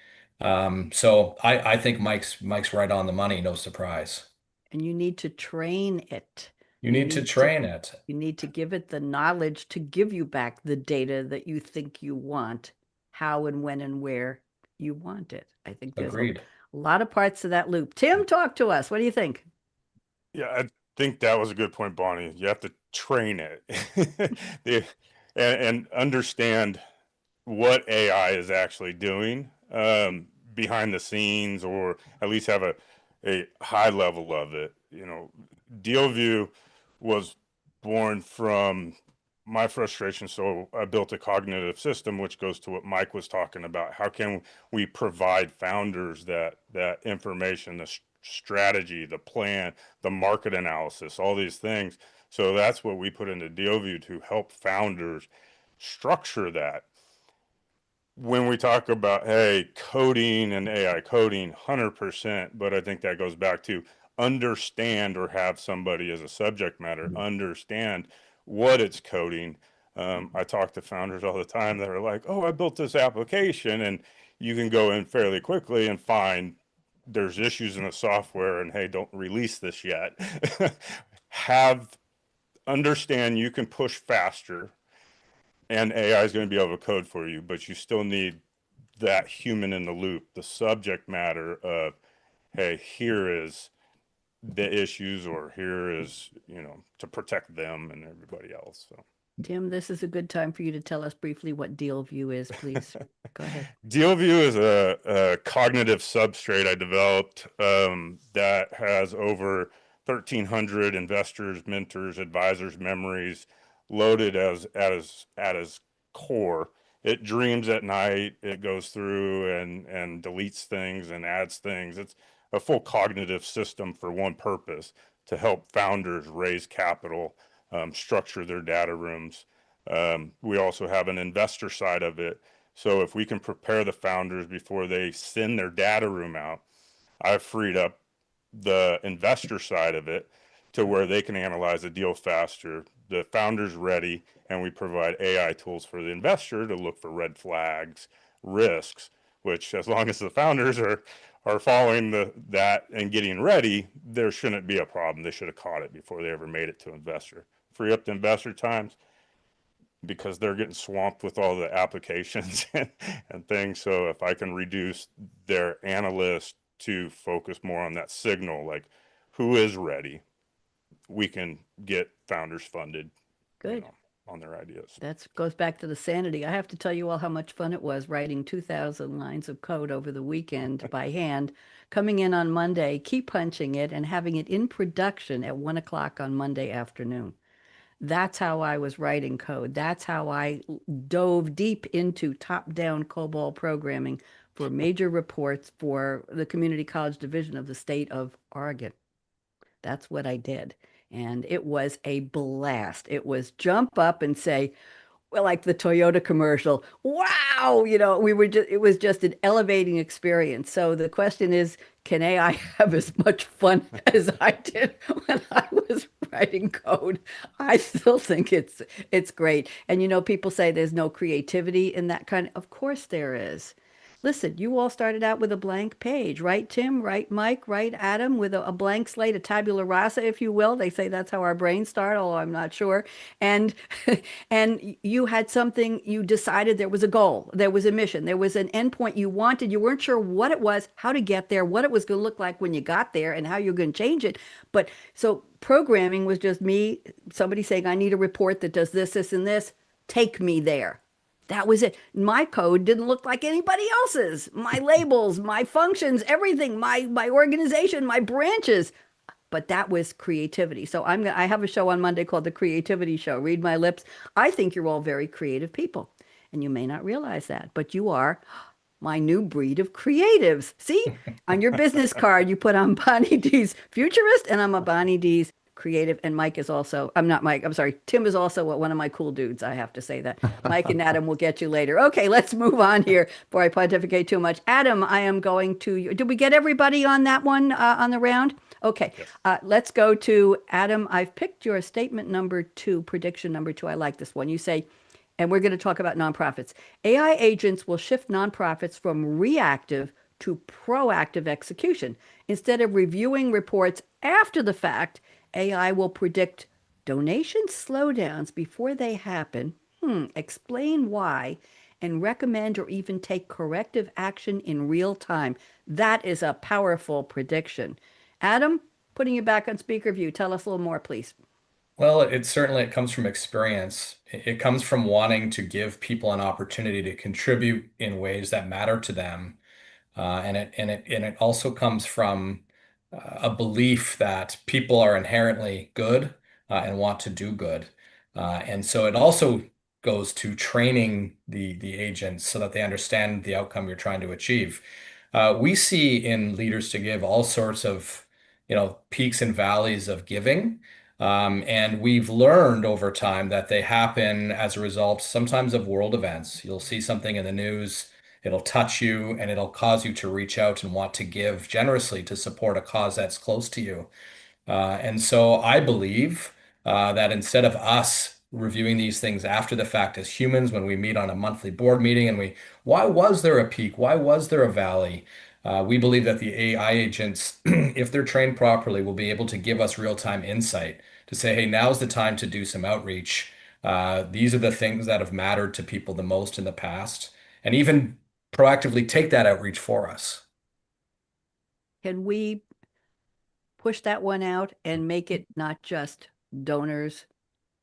So I think Mike's right on the money, no surprise. And you need to train it. You You need to need to train it. you need to give it the knowledge to give you back the data that you think you want, how and when and where you want it. I think there's a Agreed. lot of parts to that loop. Tim, talk to us. What do you think? yeah, I think that was a good point, Bonnie. You have to train it The- and understand what AI is actually doing. behind the scenes, or at least have a high level of it. DealView was born from my frustration. So I built a cognitive system, which goes to what Mike was talking about. How can we provide founders that information, the strategy, the plan, the market analysis, all these things? So that's what we put into DealView to help founders structure that. When we talk about, hey, coding and AI coding, 100%, but I think that goes back to understand, or have somebody as a subject matter understand what it's coding. I talk to founders all the time that are like, oh, I built this application, and you can go in fairly quickly and find there's issues in the software, and hey, don't release this yet. Understand you can push faster, and AI is going to be able to code for you, but you still need that human in the loop, the subject matter of, hey, here is the issues, or here is, to protect them and everybody else. So, Tim, this is a good time for you to tell us briefly what DealView is, please. Go ahead. DealView is a cognitive substrate I developed that has over 1,300 investors, mentors, advisors, memories loaded at its core. It dreams at night. It goes through and deletes things and adds things. It's a full cognitive system for one purpose: to help founders raise capital, structure their data rooms. We also have an investor side of it. So if we can prepare the founders before they send their data room out, I've freed up the investor side of it to where they can analyze a deal faster. The founder's ready, and we provide AI tools for the investor to look for red flags, risks, which, as long as the founders are following that and getting ready, there shouldn't be a problem. They should have caught it before they ever made it to investor. Free up the investor times, because they're getting swamped with all the applications and things. So if I can reduce their analysts to focus more on that signal, like who is ready, we can get founders funded. Good. On their ideas. That goes back to the sanity. I have to tell you all how much fun it was writing 2,000 lines of code over the weekend by hand, coming in on Monday, keep punching it, and having it in production at 1 o'clock on Monday afternoon. That's how I was writing code. That's how I dove deep into top-down COBOL programming for major reports for the Community College Division of the state of Oregon. That's what I did. And it was a blast. It was jump up and say, well, like the Toyota commercial, wow, it was just an elevating experience. So the question is, can AI have as much fun as I did when I was writing code? I still think it's great. And people say there's no creativity in that kind. Of course there is. Listen, you all started out with a blank page, right, Tim? Right, Mike? Right, Adam? With a blank slate, a tabula rasa, if you will. They say that's how our brains start, although I'm not sure. And and you had something, you decided there was a goal, there was a mission, there was an endpoint you wanted. You weren't sure what it was, how to get there, what it was going to look like when you got there, and how you're going to change it. But so programming was just me, somebody saying, I need a report that does this, this, and this. Take me there. That was it. My code didn't look like anybody else's. My labels, my functions, everything, my organization, my branches. But that was creativity. So I have a show on Monday called The Creativity Show. Read my lips. I think you're all very creative people. And you may not realize that, but you are my new breed of creatives. See, on your business card, you put on Bonnie D's futurist, and I'm a Bonnie D's creative. And Mike is also, I'm not Mike, I'm sorry, Tim is also one of my cool dudes. I have to say that. Mike and Adam will get you later. Okay, let's move on here before I pontificate too much. Adam, I am going to, did we get everybody on that one on the round? Okay, let's go to Adam. I've picked your statement number 2, prediction number 2. I like this one. You say, and we're going to talk about nonprofits. AI agents will shift nonprofits from reactive to proactive execution. Instead of reviewing reports after the fact, AI will predict donation slowdowns before they happen, explain why, and recommend or even take corrective action in real time. That is a powerful prediction. Adam, putting you back on speaker view, tell us a little more, please. Well, it comes from experience. It comes from wanting to give people an opportunity to contribute in ways that matter to them. And it also comes from a belief that people are inherently good and want to do good. And so it also goes to training the agents so that they understand the outcome you're trying to achieve. We see in Leaders to Give all sorts of, peaks and valleys of giving. And we've learned over time that they happen as a result sometimes of world events. You'll see something in the news, it'll touch you, and it'll cause you to reach out and want to give generously to support a cause that's close to you. And so I believe that instead of us reviewing these things after the fact as humans, when we meet on a monthly board meeting and why was there a peak? Why was there a valley? We believe that the AI agents, if they're trained properly, will be able to give us real-time insight to say, hey, now's the time to do some outreach. These are the things that have mattered to people the most in the past, and even proactively take that outreach for us. Can we push that one out and make it not just donors,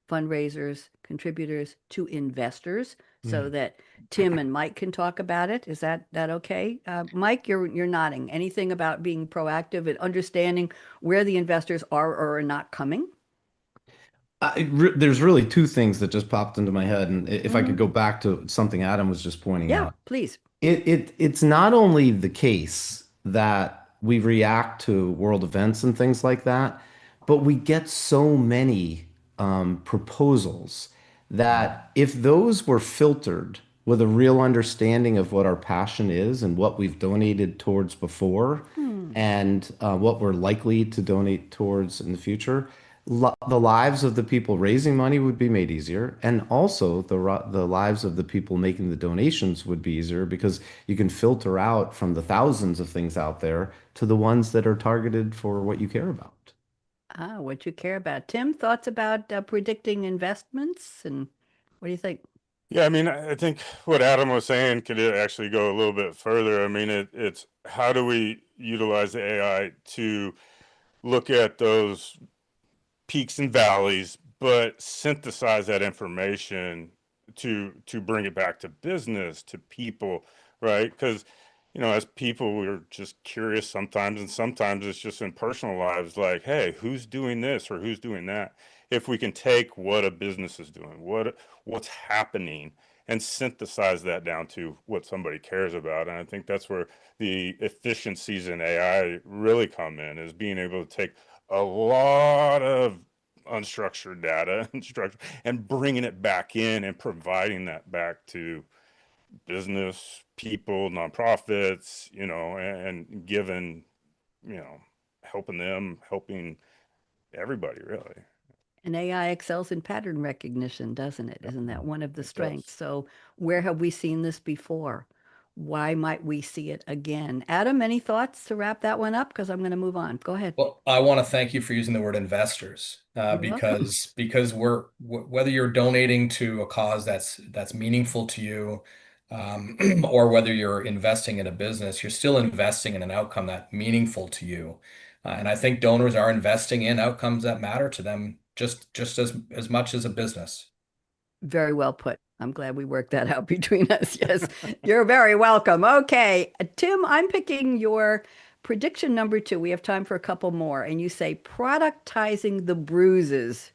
fundraisers, contributors to investors so that Tim and Mike can talk about it? Is that okay? Mike, you're nodding. Anything about being proactive and understanding where the investors are or are not coming? There's really two things that just popped into my head, and if I Hmm. could go back to something Adam was just pointing Yeah, out. please. It's not only the case that we react to world events and things like that, but we get so many proposals that if those were filtered with a real understanding of what our passion is and what we've donated towards before Hmm. and what we're likely to donate towards in the future, the lives of the people raising money would be made easier, and also the lives of the people making the donations would be easier because you can filter out from the thousands of things out there to the ones that are targeted for what you care about. What you care about. Tim, thoughts about predicting investments and what do you think? Yeah, I mean, I think what Adam was saying could actually go a little bit further. I mean, it's how do we utilize the AI to look at those peaks and valleys, but synthesize that information to bring it back to business, to people, right? Because as people, we're just curious sometimes, and sometimes it's just in personal lives, like, hey, who's doing this or who's doing that? If we can take what a business is doing, what's happening, and synthesize that down to what somebody cares about. And I think that's where the efficiencies in AI really come in, is being able to take a lot of unstructured data and structure and bringing it back in and providing that back to business people, nonprofits, and giving, you know, helping them, helping everybody really. And AI excels in pattern recognition, doesn't it? Yep, Isn't that one of the it strengths? does. So, where have we seen this before? Why might we see it again? Adam, any thoughts to wrap that one up? Because I'm going to move on. Go ahead. Well, I want to thank you for using the word investors, You're welcome. because whether you're donating to a cause that's meaningful to you, or whether you're investing in a business, you're still investing in an outcome that's meaningful to you. And I think donors are investing in outcomes that matter to them just as much as a business. Very well put. I'm glad we worked that out between us. Yes, you're very welcome. Okay, Tim, I'm picking your prediction number two. We have time for a couple more. And you say productizing the bruises.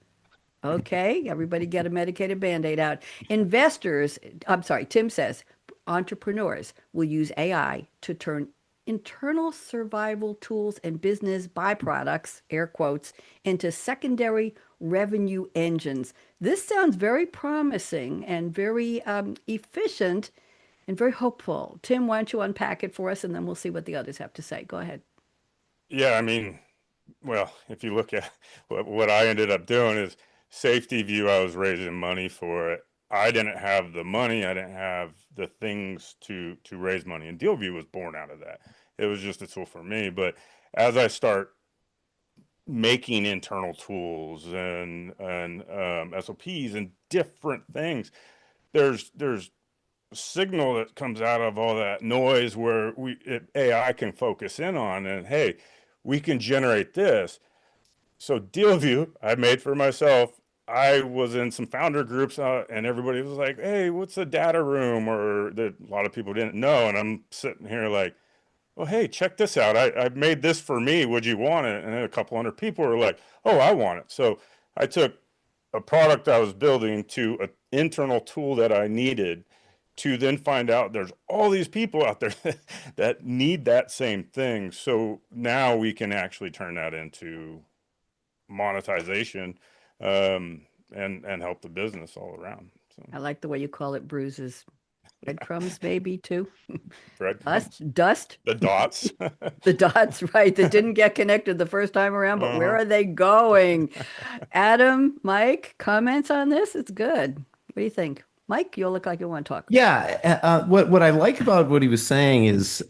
Okay, everybody get a medicated Band-Aid out. Investors, I'm sorry, Tim says entrepreneurs will use AI to turn internal survival tools and business byproducts, air quotes, into secondary revenue engines. This sounds very promising and very efficient and very hopeful. Tim, why don't you unpack it for us and then we'll see what the others have to say. Go ahead. Yeah, I mean, well, if you look at what I ended up doing is Safety View, I was raising money for it. I didn't have the money, I didn't have the things to raise money. And DealView was born out of that. It was just a tool for me. But as I start making internal tools and SOPs and different things, there's signal that comes out of all that noise where AI can focus in on, and hey, we can generate this. So DealView I made for myself. I was in some founder groups and everybody was like, hey, what's a data room? Or that a lot of people didn't know. And I'm sitting here like, well, hey, check this out. I made this for me. Would you want it? And then a couple hundred people were like, oh, I want it. So I took a product I was building to an internal tool that I needed to then find out there's all these people out there that need that same thing. So now we can actually turn that into monetization, and help the business all around. So I like the way you call it bruises. Breadcrumbs, maybe too. breadcrumbs, Dust, the dots. the dots, right, that didn't get connected the first time around, but where Uh-huh. are they going? Adam, Mike, comments on this? It's good. What do you think? Mike, you look like you want to talk. Yeah, what I like about what he was saying is,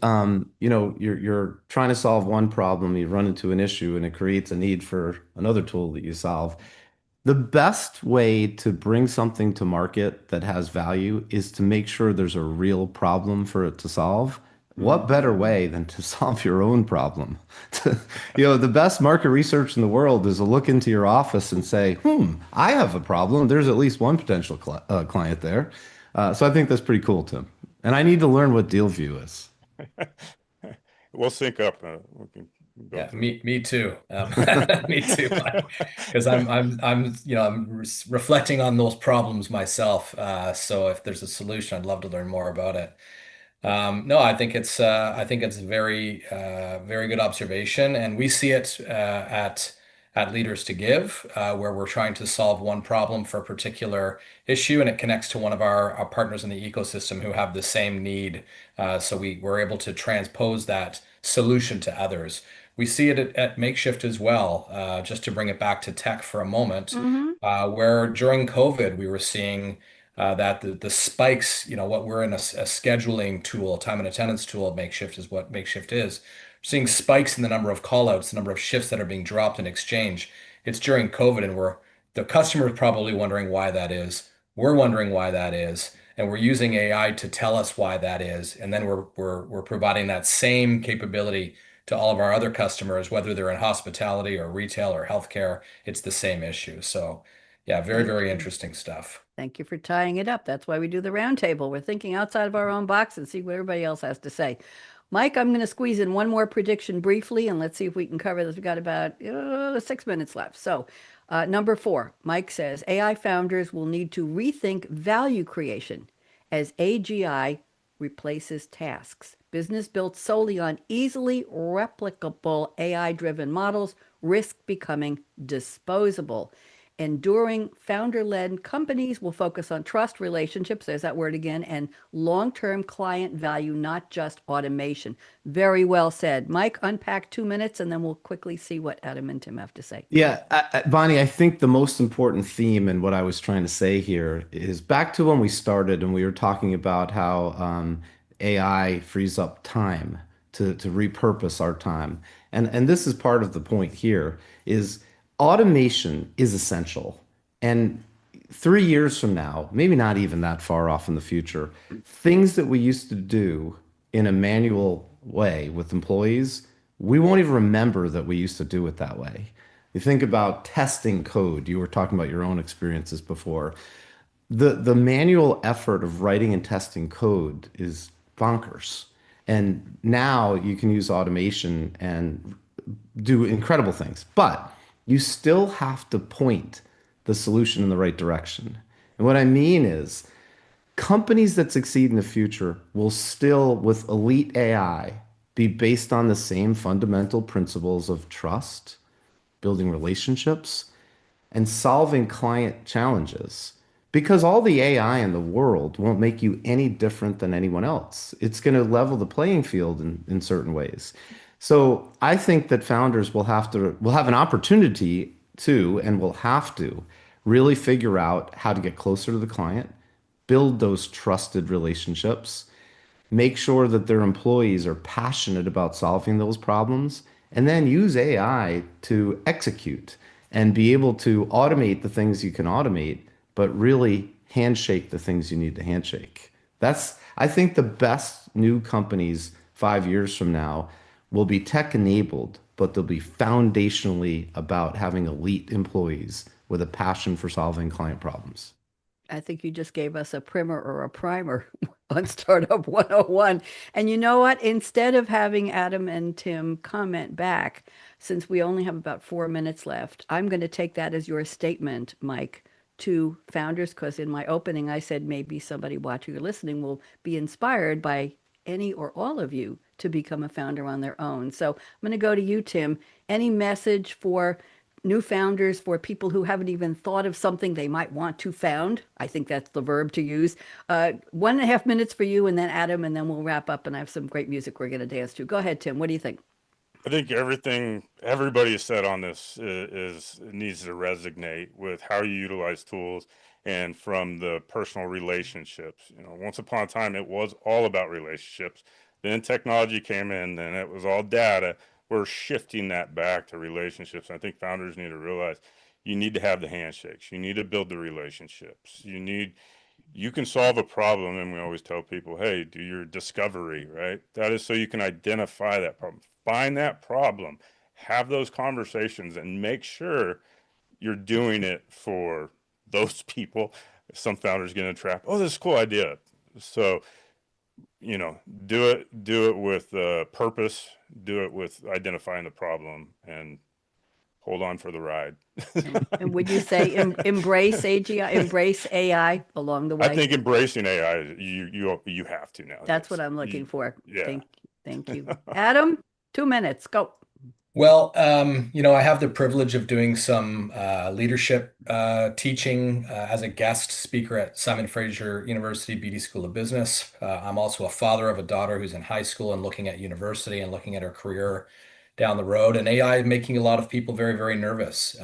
you're trying to solve one problem, you run into an issue, and it creates a need for another tool that you solve. The best way to bring something to market that has value is to make sure there's a real problem for it to solve. What better way than to solve your own problem? The best market research in the world is to look into your office and say, I have a problem. There's at least one potential client there. So I think that's pretty cool, Tim. And I need to learn what deal view is. We'll sync up. We can go Yeah, through. me too. Me too. Because I'm reflecting on those problems myself. So if there's a solution, I'd love to learn more about it. No, I think it's a very good observation, and we see it at Leaders to Give, where we're trying to solve one problem for a particular issue, and it connects to one of our partners in the ecosystem who have the same need. So we're able to transpose that solution to others. We see it at Makeshift as well. Just to bring it back to tech for a moment, Mm-hmm. where during COVID we were seeing that the spikes, what we're in a scheduling tool, time and attendance tool at Makeshift is what Makeshift is. Seeing spikes in the number of callouts, the number of shifts that are being dropped in exchange. It's during COVID, and the customer is probably wondering why that is. We're wondering why that is, and we're using AI to tell us why that is, and then we're providing that same capability to all of our other customers, whether they're in hospitality or retail or healthcare. It's the same issue. So, yeah, very, Thank very you. interesting stuff. Thank you for tying it up. That's why we do the roundtable. We're thinking outside of our own box and see what everybody else has to say. Mike, I'm going to squeeze in one more prediction briefly, and let's see if we can cover this. We've got about 6 minutes left. So, number 4, Mike says AI founders will need to rethink value creation as AGI replaces tasks. Business built solely on easily replicable AI-driven models risk becoming disposable. Enduring founder-led companies will focus on trust relationships, there's that word again, and long-term client value, not just automation. Very well said. Mike, unpack 2 minutes, and then we'll quickly see what Adam and Tim have to say. Yeah, Bonnie, I think the most important theme and what I was trying to say here is back to when we started and we were talking about how AI frees up time to repurpose our time. And this is part of the point here is automation is essential. And 3 years from now, maybe not even that far off in the future, things that we used to do in a manual way with employees, we won't even remember that we used to do it that way. You think about testing code. You were talking about your own experiences before. The manual effort of writing and testing code is bonkers. And now you can use automation and do incredible things, but you still have to point the solution in the right direction. And what I mean is companies that succeed in the future will still, with elite AI, be based on the same fundamental principles of trust, building relationships, and solving client challenges. Because all the AI in the world won't make you any different than anyone else. It's going to level the playing field in certain ways. So I think that founders will have an opportunity to, and will have to really figure out how to get closer to the client, build those trusted relationships, make sure that their employees are passionate about solving those problems, and then use AI to execute and be able to automate the things you can automate, but really handshake the things you need to handshake. I think the best new companies 5 years from now will be tech enabled, but they'll be foundationally about having elite employees with a passion for solving client problems. I think you just gave us a primer or a primer on Startup 101. And you know what? Instead of having Adam and Tim comment back, since we only have about 4 minutes left, I'm going to take that as your statement, Mike, to founders, because in my opening, I said maybe somebody watching or listening will be inspired by any or all of you to become a founder on their own. So I'm going to go to you, Tim. Any message for new founders, for people who haven't even thought of something they might want to found? I think that's the verb to use. 1.5 minutes for you, and then Adam, and then we'll wrap up. And I have some great music we're going to dance to. Go ahead, Tim. What do you think? I think everything everybody has said on this needs to resonate with how you utilize tools and from the personal relationships. Once upon a time, it was all about relationships. Then technology came in, then it was all data. We're shifting that back to relationships. I think founders need to realize you need to have the handshakes. You need to build the relationships. You can solve a problem, and we always tell people, hey, do your discovery, right? That is so you can identify that problem, find that problem, have those conversations, and make sure you're doing it for those people. Some founders get in a trap. Oh, this is a cool idea. So, do it with purpose, do it with identifying the problem, and hold on for the ride. And would you say embrace AGI, embrace AI along the way? I think embracing AI, you have to now. That's what I'm looking for. Yeah. Thank you. Adam, 2 minutes, go. Well, I have the privilege of doing some leadership teaching as a guest speaker at Simon Fraser University BD School of Business. I'm also a father of a daughter who's in high school and looking at university and looking at her career down the road. And AI is making a lot of people very, very nervous.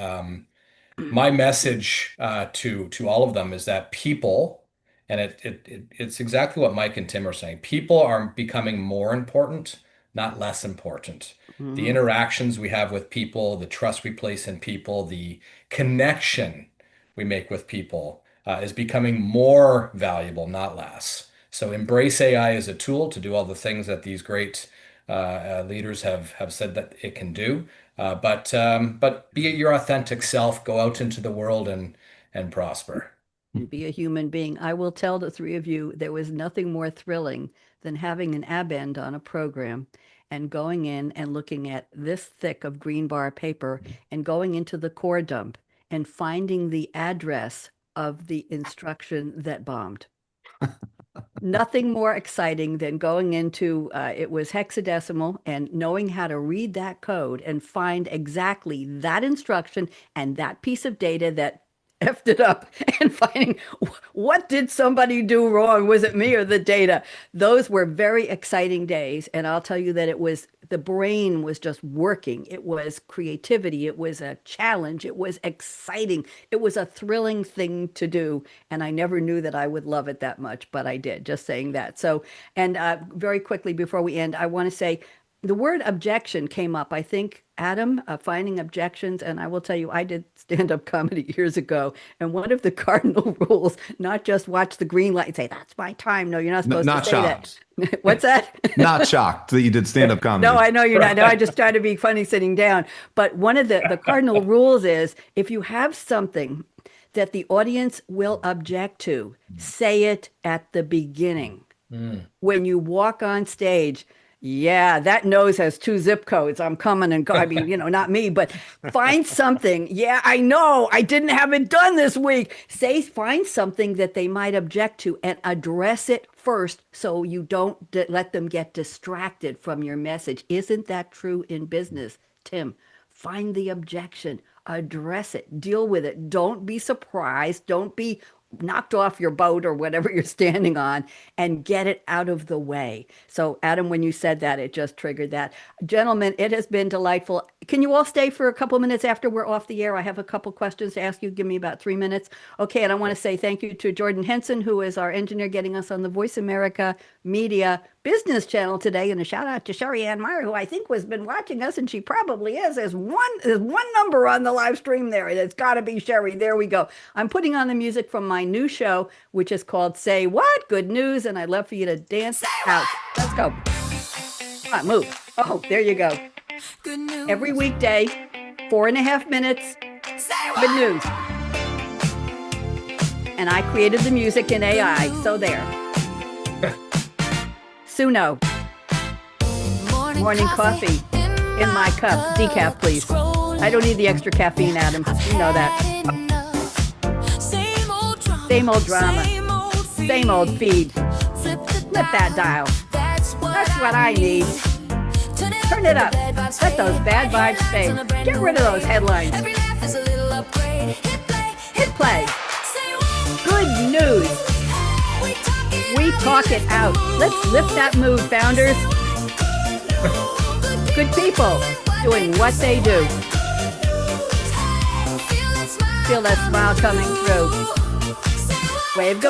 My message to all of them is that people, and it's exactly what Mike and Tim are saying, people are becoming more important, not less important. The interactions we have with people, the trust we place in people, the connection we make with people is becoming more valuable, not less. So embrace AI as a tool to do all the things that these great leaders have said that it can do. But be your authentic self, go out into the world and prosper. And be a human being. I will tell the three of you, there was nothing more thrilling than having an abend on a program and going in and looking at this thick of green bar paper and going into the core dump and finding the address of the instruction that bombed. Nothing more exciting than going into, it was hexadecimal, and knowing how to read that code and find exactly that instruction and that piece of data that effed it up, and finding what did somebody do wrong? Was it me or the data? Those were very exciting days. And I'll tell you that the brain was just working. It was creativity. It was a challenge. It was exciting. It was a thrilling thing to do. And I never knew that I would love it that much, but I did, just saying that. So, and very quickly before we end, I want to say, the word objection came up, I think, Adam, finding objections. And I will tell you, I did stand-up comedy years ago. And one of the cardinal rules, not just watch the green light and say, that's my time. No, you're not supposed to say shocked. that. What's that? Not shocked that you did stand-up comedy. No, I know you're not. No, I just try to be funny sitting down. But one of the cardinal rules is, if you have something that the audience will object to, say it at the beginning. When you walk on stage, yeah, that nose has 2 zip codes. I'm coming and go. I mean, not me, but find something. Yeah, I know. I didn't have it done this week. Find something that they might object to and address it first, so you don't let them get distracted from your message. Isn't that true in business, Tim? Find the objection, address it, deal with it. Don't be surprised. Don't be knocked off your boat or whatever you're standing on, and get it out of the way. So Adam, when you said that, it just triggered that. Gentlemen, it has been delightful. Can you all stay for a couple minutes after we're off the air? I have a couple questions to ask you. Give me about 3 minutes. Okay, and I want to say thank you to Jordan Henson, who is our engineer getting us on the Voice America Media Business Channel today, and a shout out to Sherry Ann Meyer, who I think has been watching us, and she probably is. There's one number on the live stream there. It's got to be Sherry. There we go. I'm putting on the music from my new show, which is called Say What? Good News, and I'd love for you to dance out. Let's go. Come on, move. Oh, there you go. Good news. Every weekday, 4.5 minutes. Good news. and I created the music in AI. So there. Suno. Morning coffee in my cup. Decaf, please. I don't need the extra caffeine, Adam. You know that. Same old drama. Same old feed. Flip that dial. That's what I need. Turn it up. Let those bad vibes fade. Get rid of those headlines. Hit play. Good news. We talk it out. Let's lift that mood, founders. Good people doing what they do. Feel that smile coming through. Wave goodbye.